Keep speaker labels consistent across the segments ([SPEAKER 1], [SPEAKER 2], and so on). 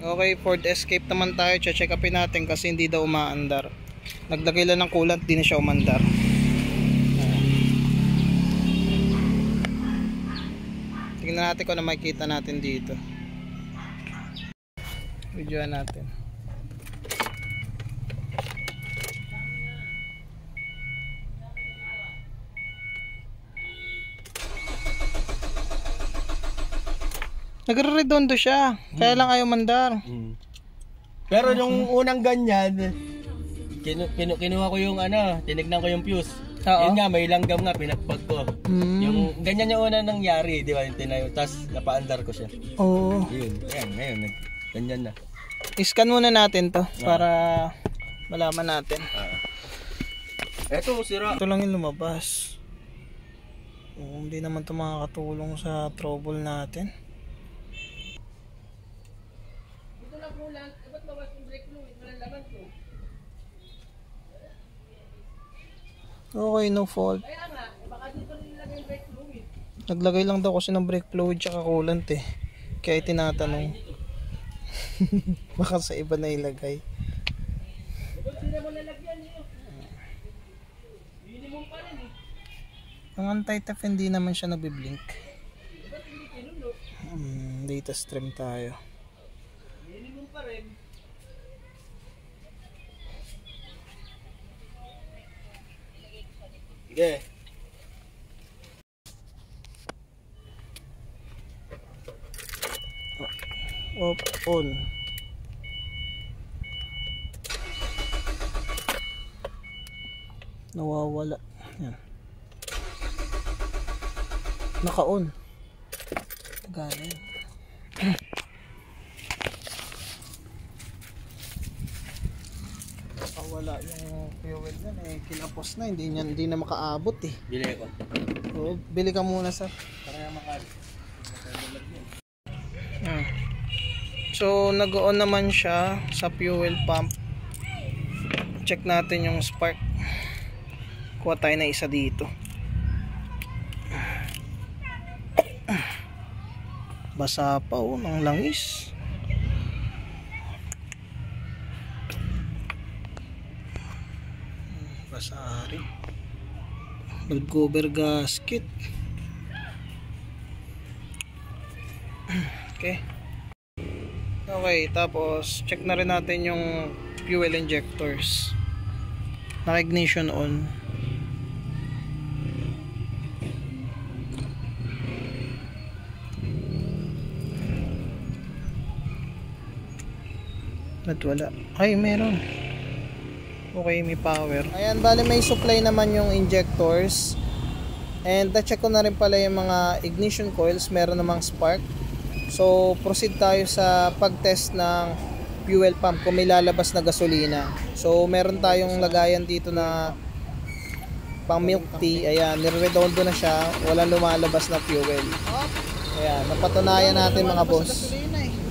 [SPEAKER 1] Okay, Ford Escape naman tayo. Check upin natin kasi hindi daw umaandar. Naglagay lang ng coolant, di na siya umandar. Tingnan natin kung ano makikita natin dito. Videoan natin. Nagre-redondo siya. Kaya lang ayaw mandar.
[SPEAKER 2] Pero yung unang ganyan, kinuha ko yung tinignan ko yung fuse.
[SPEAKER 1] Oo.
[SPEAKER 2] Yun nga, may langgam nga, pinagpag ko. Yung ganyan yung una nangyari, di ba? Yung tinayo, tapos napaandar ko siya.
[SPEAKER 1] Oo.
[SPEAKER 2] Yun, ayan, ngayon, ganyan na.
[SPEAKER 1] I-scan muna natin to para malaman natin.
[SPEAKER 2] Eto, sira.
[SPEAKER 1] Ito lang yung lumabas. Hindi naman ito makakatulong sa trouble natin. Okay, no fault. Naglagay lang daw kasi ng brake fluid tsaka coolant eh. Kaya tinatanong. Baka sa iba na ilagay. Ang anti-theft hindi naman siya nabiblink. Data stream tayo.
[SPEAKER 2] Sige.
[SPEAKER 1] Off, on. Nawawala. Yan. Naka-on. Gano'n. Wala yung fuel yan eh. Kinapos na. Hindi na makaabot eh.
[SPEAKER 2] Bili ko.
[SPEAKER 1] Oo, bili ka muna sir.
[SPEAKER 2] Para makali.
[SPEAKER 1] So nag-on naman siya sa fuel pump. Check natin yung spark. Kuha tayo na isa dito. Basa pa ng langis. Basa rin. Valve cover gasket. Okay. Okay, tapos check na rin natin yung fuel injectors. Naka-ignition on. Ba't wala? Ay, meron. Okay, may power. Ayan, bali may supply naman yung injectors. And na-check ko na rin pala yung mga ignition coils. Meron namang spark. So, proceed tayo sa pag-test ng fuel pump kung may lalabas na gasolina. So, meron tayong lagayan dito na pang milk tea. Ayan, nire-redondo na siya. Walang lumalabas na fuel. Ayan, napatunayan natin mga boss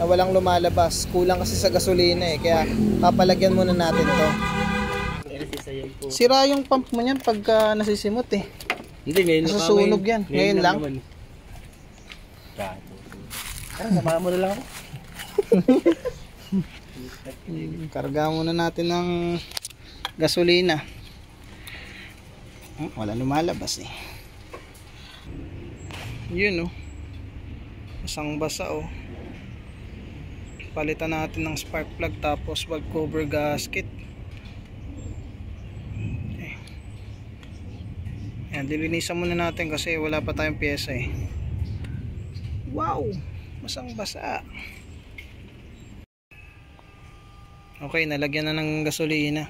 [SPEAKER 1] na walang lumalabas. Kulang kasi sa gasolina eh. Kaya papalagyan muna natin to. Sira yung pump mo yan pagka nasisimot eh.
[SPEAKER 2] Hindi, ngayon
[SPEAKER 1] nasusunog yan. Ngayon lang.
[SPEAKER 2] Samahan mo na lang ako.
[SPEAKER 1] Karga muna natin ng gasolina. Wala lumalabas eh. Yun oh. Basang basa oh. Palitan natin ng spark plug tapos valve cover gasket. Okay. Yan, dilinisan muna natin kasi wala pa tayong pyesa eh. Wow! Basang basa. Okay, nalagyan na ng gasolina.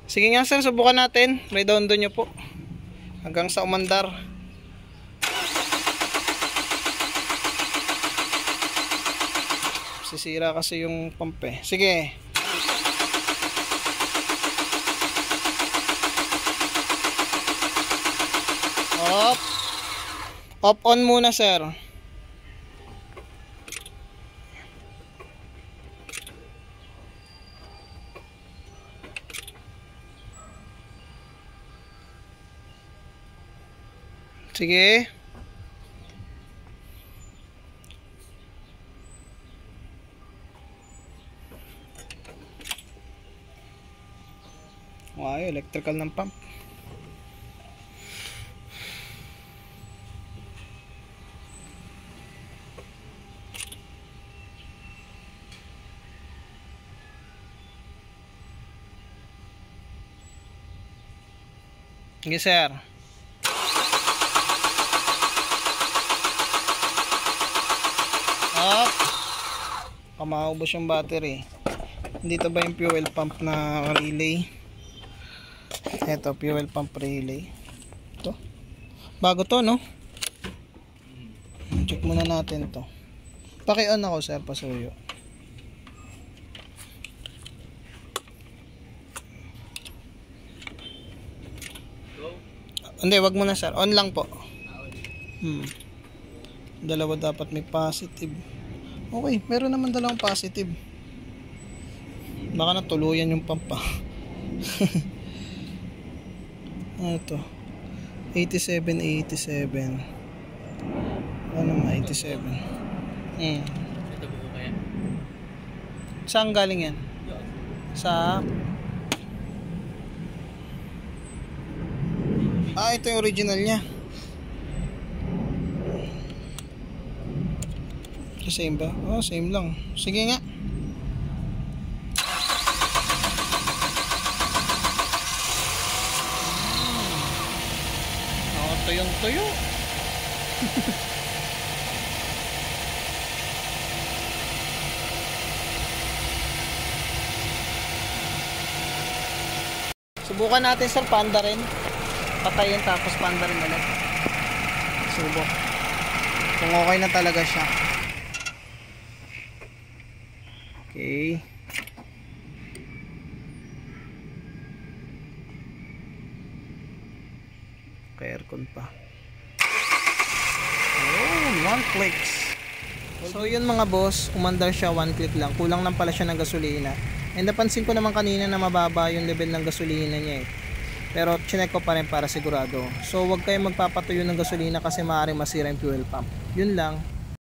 [SPEAKER 1] Sige nga sir, subukan natin. Redondo nyo po hanggang sa umandar. Sisira kasi yung pump eh. Sige. Off. Off on muna sir. Sige. Wow, electrical ng pump. Sige sir. Up. Maubos yung battery. Dito ba yung fuel pump na relay? Ito, fuel pump relay. Ito. Bago to, no? Check muna natin to. Paki-on ako sir, pasuyo. Hindi, wag mo na sir. On lang po. Dalawa dapat may positive. Okay, meron naman dalawang positive. Baka natuluyan yung pump pa. Ano to? 87. Ano naman 87?
[SPEAKER 2] Ito buko kaya?
[SPEAKER 1] Saan galing yan? Sa... ito yung original niya. Same ba? Same lang. Sige nga. Tuyong-tuyo. Subukan natin sir, panda rin. Patayin tapos panda rin ulit. Subok. Kung okay na talaga siya. Okay. Aircon pa. Oh, 1 clicks. So yun mga boss, umandar siya 1 click lang. Kulang lang pala siya ng gasolina. And napansin ko naman kanina na mababa yung level ng gasolina niya eh. Pero chinek ko pa rin para sigurado. So wag kayong magpapatuyo ng gasolina kasi maaaring masira yung fuel pump. Yun lang.